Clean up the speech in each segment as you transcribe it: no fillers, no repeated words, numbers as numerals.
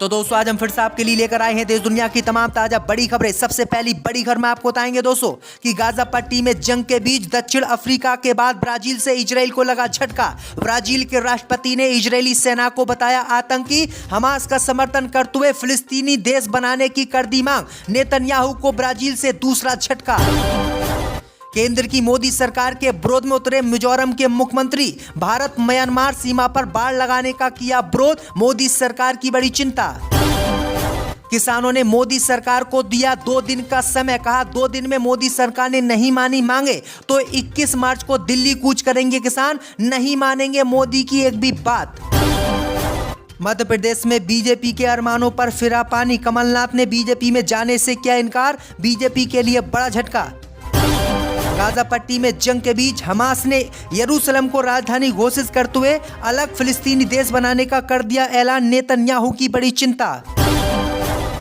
तो दोस्तों आज हम फिर से आपके लिए लेकर आए हैं देश दुनिया की तमाम ताजा बड़ी खबरें। सबसे पहली बड़ी खबर में आपको बताएंगे दोस्तों कि गाजा पट्टी में जंग के बीच दक्षिण अफ्रीका के बाद ब्राजील से इजराइल को लगा झटका। ब्राजील के राष्ट्रपति ने इजरायली सेना को बताया आतंकी, हमास का समर्थन करते हुए फिलिस्तीनी देश बनाने की कर दी मांग। नेतन्याहू को ब्राजील से दूसरा झटका। केंद्र की मोदी सरकार के विरोध में उतरे मिजोरम के मुख्यमंत्री। भारत म्यांमार सीमा पर बाड़ लगाने का किया विरोध, मोदी सरकार की बड़ी चिंता। किसानों ने मोदी सरकार को दिया 2 दिन का समय, कहा 2 दिन में मोदी सरकार ने नहीं मानी मांगे तो 21 मार्च को दिल्ली कूच करेंगे किसान, नहीं मानेंगे मोदी की एक भी बात। मध्य प्रदेश में बीजेपी के अरमानों पर फिरा पानी। कमलनाथ ने बीजेपी में जाने से किया इनकार, बीजेपी के लिए बड़ा झटका। गाजा पट्टी में जंग के बीच हमास ने यरूशलेम को राजधानी घोषित करते हुए अलग फिलिस्तीनी देश बनाने का कर दिया ऐलान, नेतन्याहू की बड़ी चिंता।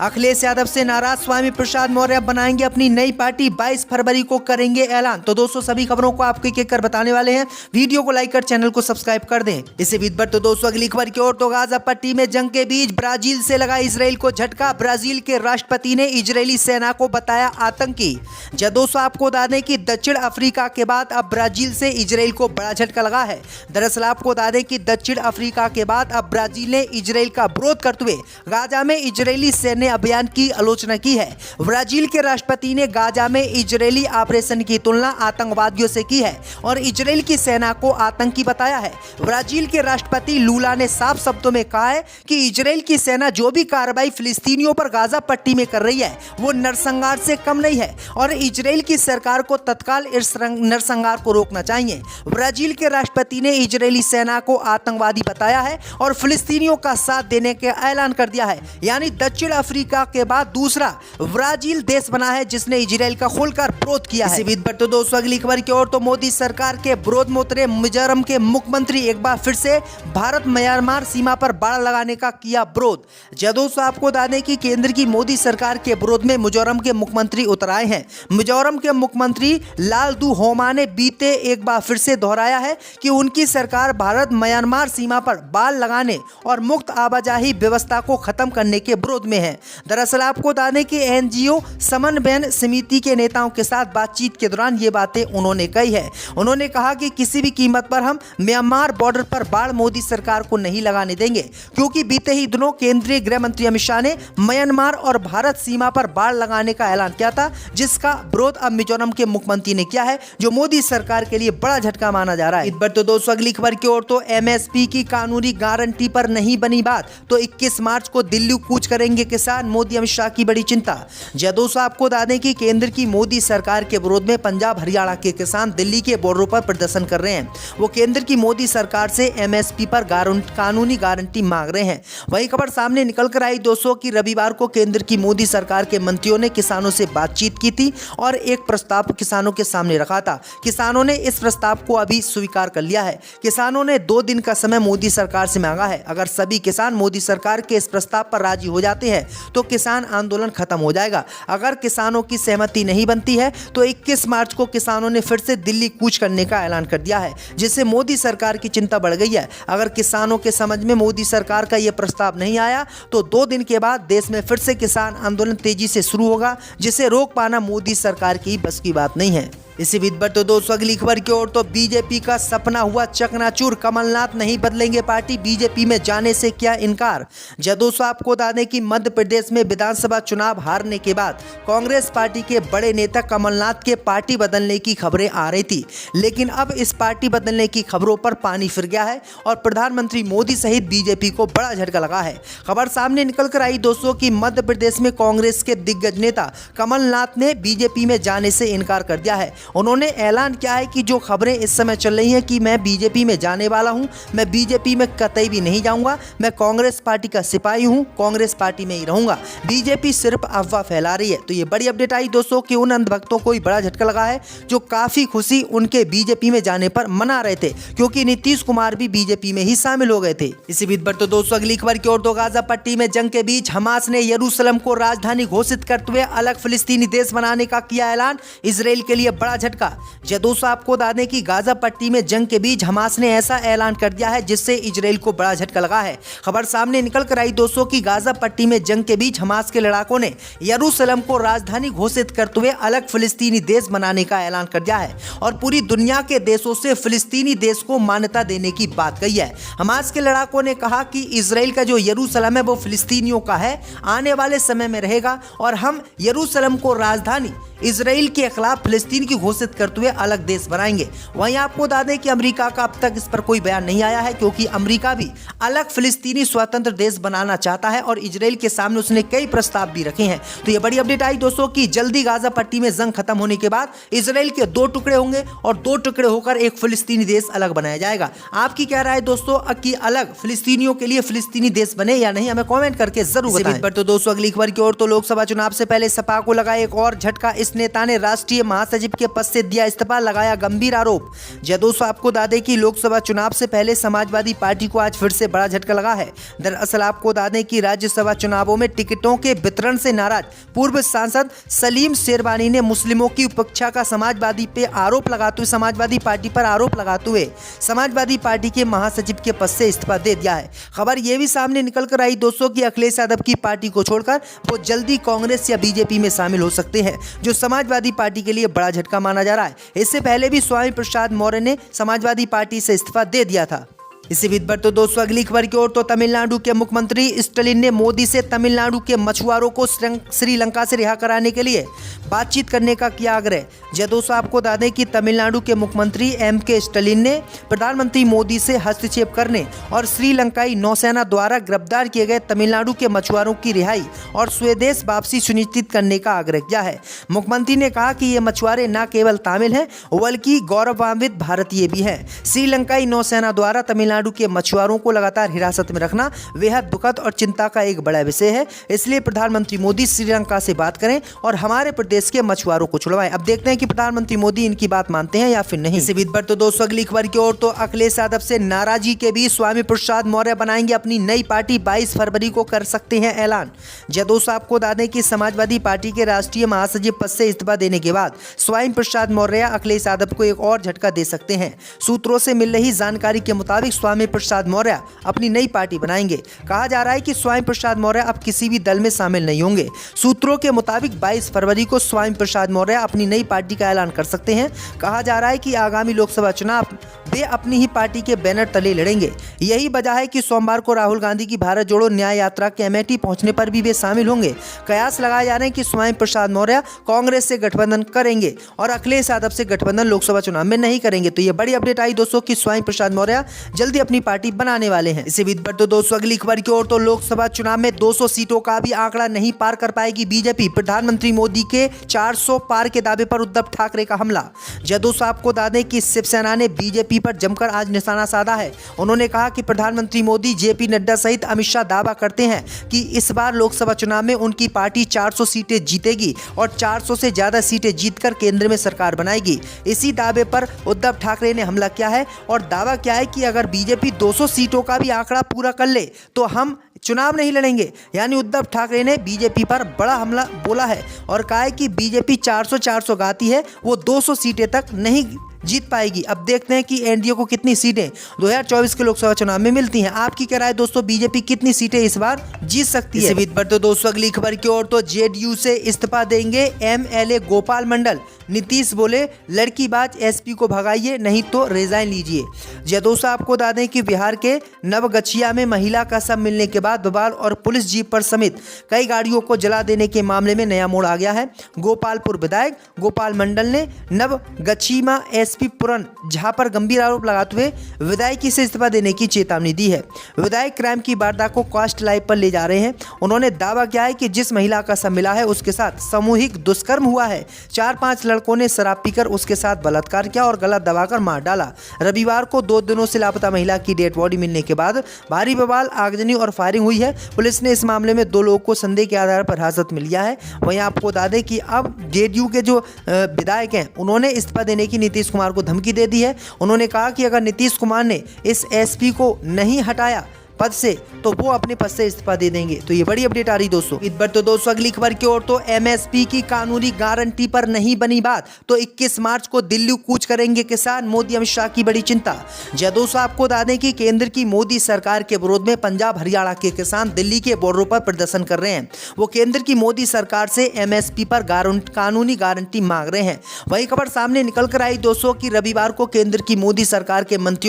अखिलेश यादव से नाराज स्वामी प्रसाद मौर्य बनाएंगे अपनी नई पार्टी, 22 फरवरी को करेंगे ऐलान। तो दोस्तों सभी खबरों को आपको एक कर बताने वाले हैं, वीडियो को लाइक कर चैनल को सब्सक्राइब कर दें। इसी बीच पर तो दोस्तों अगली खबर की ओर। तो गाजा पट्टी में जंग के बीच ब्राजील से लगा इजराइल को झटका। ब्राजील के राष्ट्रपति ने इजरायली सेना को बताया आतंकी। जब दोस्तों आपको बता दें कि दक्षिण अफ्रीका के बाद अब ब्राजील से इजराइल को बड़ा झटका लगा है। दरअसल आपको बता दें कि दक्षिण अफ्रीका के बाद अब ब्राजील ने इजराइल का विरोध करते हुए गाजा में इजरायली सैन्य अभियान की आलोचना की है। ब्राजील के राष्ट्रपति ने गाजा में इजरायली ऑपरेशन की तुलना आतंकवादियों से की है और इजराइल की सेना को आतंकी बताया है। ब्राजील के राष्ट्रपति लूला ने साफ शब्दों में कहा है कि इजराइल की सेना जो भी कार्रवाई फिलिस्तीनियों पर गाजा पट्टी में कर रही है वो नरसंहार से कम नहीं है और इजराइल की सरकार को तत्काल इस नरसंहार को रोकना चाहिए। ब्राजील के राष्ट्रपति ने इजरायली सेना को आतंकवादी बताया है और फिलिस्तीनियों का साथ देने का ऐलान कर दिया है। यानी दक्षिण अफ्रीका के बाद दूसरा ब्राजील देश बना है जिसने इजराइल का खुलकर विरोध किया है। इसी बीच पर तो दोस्तों अगली खबर की ओर। तो मोदी सरकार के विरोध में उतरे मिजोरम के मुख्यमंत्री एक बार फिर से भारत म्यांमार सीमा पर बाड़ लगाने का किया विरोध। जब दोस्तों आपको बता दें कि केंद्र की मोदी सरकार के विरोध में मिजोरम के मुख्यमंत्री उतर आए हैं। मिजोरम के मुख्यमंत्री लालदुहोमा ने बीते एक बार फिर से दोहराया है कि उनकी सरकार भारत म्यांमार सीमा पर बाड़ लगाने और मुक्त आवाजाही व्यवस्था को खत्म करने के विरोध में है। दरअसल आपको बता दें कि एनजीओ समन्वय समिति के नेताओं के साथ बातचीत के दौरान ये बातें उन्होंने कही है। उन्होंने कहा कि किसी भी कीमत पर हम म्यांमार बॉर्डर पर बाड़ मोदी सरकार को नहीं लगाने देंगे, क्योंकि बीते ही दिनों केंद्रीय गृह मंत्री अमित शाह ने म्यांमार और भारत सीमा पर बाड़ लगाने का ऐलान किया था, जिसका विरोध अब मिजोरम के मुख्यमंत्री ने किया है, जो मोदी सरकार के लिए बड़ा झटका माना जा रहा है। इस बार तो दोस्तों अगली खबर की ओर। तो एमएसपी की कानूनी गारंटी पर नहीं बनी बात, तो 21 मार्च को दिल्ली कूच करेंगे किसान, मोदी अमित शाह की बड़ी चिंता। जय दोस्तों आपको बता दें कि केंद्र की मोदी सरकार के विरोध में पंजाब हरियाणा के किसान दिल्ली के बॉर्डरों पर प्रदर्शन कर रहे हैं। वो केंद्र की मोदी सरकार से एमएसपी पर कानूनी गारंटी मांग रहे हैं। वही खबर सामने निकल कर आई दोस्तों कि रविवार को केंद्र की मोदी सरकार के मंत्रियों ने किसानों से बातचीत की थी और एक प्रस्ताव किसानों के सामने रखा था। किसानों ने इस प्रस्ताव को अभी स्वीकार कर लिया है। किसानों ने 2 दिन का समय मोदी सरकार से मांगा है। अगर सभी किसान मोदी सरकार के इस प्रस्ताव पर राजी हो जाते हैं तो किसान आंदोलन खत्म हो जाएगा। अगर किसानों की सहमति नहीं बनती है तो 21 मार्च को किसानों ने फिर से दिल्ली कूच करने का ऐलान कर दिया है, जिससे मोदी सरकार की चिंता बढ़ गई है। अगर किसानों के समझ में मोदी सरकार का यह प्रस्ताव नहीं आया तो 2 दिन के बाद देश में फिर से किसान आंदोलन तेजी से शुरू होगा, जिसे रोक पाना मोदी सरकार की बस की बात नहीं है। इसी बीच पर तो दोस्तों अगली खबर की ओर। तो बीजेपी का सपना हुआ चकनाचूर, कमलनाथ नहीं बदलेंगे पार्टी, बीजेपी में जाने से किया इनकार। जब दोस्तों आपको बता दें कि मध्य प्रदेश में विधानसभा चुनाव हारने के बाद कांग्रेस पार्टी के बड़े नेता कमलनाथ के पार्टी बदलने की खबरें आ रही थी, लेकिन अब इस पार्टी बदलने की खबरों पर पानी फिर गया है और प्रधानमंत्री मोदी सहित बीजेपी को बड़ा झटका लगा है। खबर सामने निकल कर आई दोस्तों कि मध्य प्रदेश में कांग्रेस के दिग्गज नेता कमलनाथ ने बीजेपी में जाने से इनकार कर दिया है। उन्होंने ऐलान किया है कि जो खबरें इस समय चल रही हैं कि मैं बीजेपी में जाने वाला हूं, मैं बीजेपी में कतई भी नहीं जाऊंगा, मैं कांग्रेस पार्टी का सिपाही हूं, कांग्रेस पार्टी में ही रहूंगा, बीजेपी सिर्फ अफवाह फैला रही है। तो ये बड़ी अपडेट आई दोस्तों कि उन अंधभक्तों को ही बड़ा झटका लगा है जो काफी खुशी उनके बीजेपी में जाने पर मना रहे थे, क्योंकि नीतीश कुमार भी बीजेपी में ही शामिल हो गए थे। इसी बीच पर तो दोस्तों अगली खबर की ओर। तो गाजा पट्टी में जंग के बीच हमास ने यरूशलेम को राजधानी घोषित करते हुए अलग फिलिस्तीनी देश बनाने का किया ऐलान, इजराइल के लिए बड़ा झटका। जी दोस्तों, आपको बता दें कि गाजा पट्टी में जंग के बीच हमास ने ऐसा ऐलान कर दिया है जिससे इजराइल को बड़ा झटका लगा है। खबर सामने निकल कर आई दोस्तों कि गाजा पट्टी में जंग के बीच हमास के लड़ाकों ने यरूशलेम को राजधानी घोषित करते हुए अलग फिलिस्तीनी देश बनाने का ऐलान कर दिया है और पूरी दुनिया के देशों से फिलिस्तीनी देश को मान्यता देने की बात कही है। हमास के लड़ाकों ने कहा कि इजराइल का जो यरूशलेम है वो फिलिस्तीनियों का है, आने वाले समय में रहेगा और हम यरूशलेम को राजधानी इजराइल के खिलाफ फिलिस्तीन की घोषित करते हुए अलग देश बनाएंगे। वहीं आपको बता दें कि अमेरिका का अब तक इस पर कोई बयान नहीं आया है, क्योंकि अमेरिका भी अलग फिलिस्तीनी स्वतंत्र देश बनाना चाहता है और इजराइल के सामने उसने कई प्रस्ताव भी रखे हैं। तो ये बड़ी अपडेट आई दोस्तों कि जल्दी गाजा पट्टी में जंग खत्म होने के बाद इजराइल के 2 टुकड़े होंगे और 2 टुकड़े होकर एक फिलिस्तीनी देश अलग बनाया जाएगा। आपकी क्या राय दोस्तों कि अलग फिलिस्तीनियों के लिए फिलिस्तीनी देश बने या नहीं, हमें कॉमेंट करके जरूर बताएं। पर तो दोस्तों अगली खबर की ओर, तो लोकसभा चुनाव से पहले सपा को लगा एक और झटका। इस नेता ने राष्ट्रीय महासचिव के पद से दिया इस्तीफा, लगाया गंभीर आरोप। जी दोस्तों, आपको बता दें कि लोकसभा चुनाव से पहले समाजवादी पार्टी को आज फिर से बड़ा झटका लगा है। दरअसल आपको बता दें कि राज्यसभा चुनावों में टिकटों के वितरण से नाराज पूर्व सांसद सलीम शेरवानी ने मुस्लिमों की उपेक्षा का समाजवादी पे आरोप लगाते हुए समाजवादी पार्टी पर आरोप लगाते हुए समाजवादी पार्टी के महासचिव के पद से इस्तीफा दे दिया है। खबर यह भी सामने निकल कर आई दोस्तों कि अखिलेश यादव की पार्टी को छोड़कर वो जल्दी कांग्रेस या बीजेपी में शामिल हो सकते हैं, जो समाजवादी पार्टी के लिए बड़ा झटका माना जा रहा है। इससे पहले भी स्वामी प्रसाद मौर्य ने समाजवादी पार्टी से इस्तीफा दे दिया था। इसी बीच पर तो दोस्तों अगली खबर की ओर, तो तमिलनाडु के मुख्यमंत्री स्टालिन ने मोदी से तमिलनाडु के मछुआरों को श्रीलंका से रिहा कराने के लिए बातचीत करने का किया आग्रह। जी दोस्तों, आपको बता दें कि तमिलनाडु के मुख्यमंत्री M.K. स्टालिन ने प्रधानमंत्री मोदी से हस्तक्षेप करने और श्रीलंकाई नौसेना द्वारा गिरफ्तार किए गए तमिलनाडु के मछुआरों की रिहाई और स्वदेश वापसी सुनिश्चित करने का आग्रह किया है। मुख्यमंत्री ने कहा कि ये मछुआरे न केवल तमिल हैं बल्कि गौरवान्वित भारतीय भी हैं। श्रीलंकाई नौसेना द्वारा तमिलनाडु के मछुआरों को लगातार हिरासत में रखना बेहद दुखद और चिंता का एक बड़ा विषय है। इसलिए प्रधानमंत्री मोदी श्रीलंका से बात करें और हमारे प्रदेश के मछुआरों को छुड़वाएं। अब देखते हैं कि प्रधानमंत्री मोदी इनकी बात मानते हैं या फिर नहीं। इसी बीच पर तो दोस्तों अगली खबर की ओर, तो अखिलेश यादव से नाराजगी के बीच स्वामी प्रसाद मौर्य बनाएंगे अपनी नई पार्टी, 22 फरवरी को कर सकते हैं ऐलान। जी दोस्तों, आपको बता दें कि समाजवादी पार्टी के राष्ट्रीय महासचिव पद से इस्तीफा देने के बाद स्वामी प्रसाद मौर्य अखिलेश यादव को एक और झटका दे सकते हैं। सूत्रों से मिल रही जानकारी के मुताबिक स्वामी प्रसाद मौर्य अपनी नई पार्टी बनाएंगे। कहा जा रहा है कि स्वामी प्रसाद मौर्य अब किसी भी दल में शामिल नहीं होंगे। सूत्रों के मुताबिक 22 फरवरी को स्वामी प्रसाद मौर्य अपनी नई पार्टी का ऐलान कर सकते हैं। कहा जा रहा है कि आगामी लोकसभा चुनाव वे अपनी ही पार्टी के बैनर तले लड़ेंगे। यही वजह है कि सोमवार को राहुल गांधी की भारत जोड़ो न्याय यात्रा के अमेठी पहुंचने पर भी वे शामिल होंगे। कयास लगाए जा रहे हैं कि स्वामी प्रसाद मौर्य कांग्रेस से गठबंधन करेंगे और अखिलेश यादव से गठबंधन लोकसभा चुनाव में नहीं करेंगे। तो ये बड़ी अपडेट आई दोस्तों कि स्वामी प्रसाद मौर्य जल्दी अपनी पार्टी बनाने वाले हैं। इसी बीच पर तो दोस्तों अगली खबर की ओर, तो लोकसभा चुनाव में 200 सीटों का भी आंकड़ा नहीं पार कर पाएगी बीजेपी। प्रधानमंत्री मोदी के 400 पार के दावे पर उद्धव ठाकरे का हमला। जी दोस्तों, आपको बता दें कि शिवसेना ने बीजेपी पर जमकर आज निशाना साधा है। उन्होंने कहा कि प्रधानमंत्री मोदी, JP नड्डा सहित अमित शाह दावा करते हैं कि इस बार लोकसभा चुनाव में उनकी पार्टी 400 सीटें जीतेगी और 400 से ज्यादा सीटें जीतकर केंद्र में सरकार बनाएगी। इसी दावे पर उद्धव ठाकरे ने हमला किया है और दावा किया है कि अगर बीजेपी 200 सीटों का भी आंकड़ा पूरा कर ले तो हम चुनाव नहीं लड़ेंगे। यानी उद्धव ठाकरे ने बीजेपी पर बड़ा हमला बोला है और कहा है कि बीजेपी 400 गाती है, वो 200 सीटें तक नहीं जीत पाएगी। अब देखते हैं कि एनडीए को कितनी सीटें 2024 के लोकसभा चुनाव में मिलती हैं। आपकी क्या राय दोस्तों, बीजेपी कितनी सीटें इस बार जीत सकती है? इसी बीच पर तो दोस्तों अगली खबर की ओर, तो जेडीयू से इस्तीफा देंगे MLA गोपाल मंडल। नीतीश बोले लड़कीबाज SP को भगाइए नहीं तो रिजाइन लीजिए। जी दोस्तों, आपको बता दें कि बिहार के नवगछिया में महिला का शव मिलने के बाद बवाल और पुलिस जीप पर समेत कई गाड़ियों को जला देने के मामले में नया मोड़ आ गया है। गोपालपुर विधायक गोपाल मंडल ने नवगछिया SP पुरन झा पर गंभीर आरोप लगाते हुए विधायकी से इस्तीफा देने की चेतावनी दी है। विधायक क्राइम की वारदात को कास्ट लाइव पर ले जा रहे हैं। उन्होंने दावा किया है कि जिस महिला का शव मिला है उसके साथ सामूहिक दुष्कर्म हुआ है। 4-5 लड़कों ने शराब पीकर उसके साथ बलात्कार किया और गला दबाकर मार डाला। रविवार को 2 दिनों से लापता महिला की डेड बॉडी मिलने के बाद भारी बवाल, आगजनी और फायरिंग हुई है। पुलिस ने इस मामले में 2 लोगों को संदेह के आधार पर हिरासत में लिया है। वहीं आपको बता दें कि अब जेडीयू के जो विधायक हैं उन्होंने इस्तीफा देने की नीतीश कुमार को धमकी दे दी है। उन्होंने कहा कि अगर नीतीश कुमार ने इस SP को नहीं हटाया पद से तो वो अपने पद से इस्तीफा दे देंगे। तो ये बड़ी अपडेट आ रही दोस्तों। इस बार तो दोस्तों अगली खबर की ओर, तो एमएसपी की कानूनी गारंटी पर नहीं बनी बात, तो 21 मार्च को दिल्ली कूच करेंगे किसान, मोदी अमित शाह की बड़ी चिंता। जय दोस्तों, आपको बता दें कि केंद्र की मोदी सरकार के विरोध में पंजाब हरियाणा के किसान दिल्ली के बॉर्डरों पर प्रदर्शन कर रहे हैं। वो केंद्र की मोदी सरकार से एमएसपी पर कानूनी गारंटी मांग रहे हैं। वही खबर सामने निकल कर आई दोस्तों कि रविवार को केंद्र की मोदी सरकार के मंत्रियों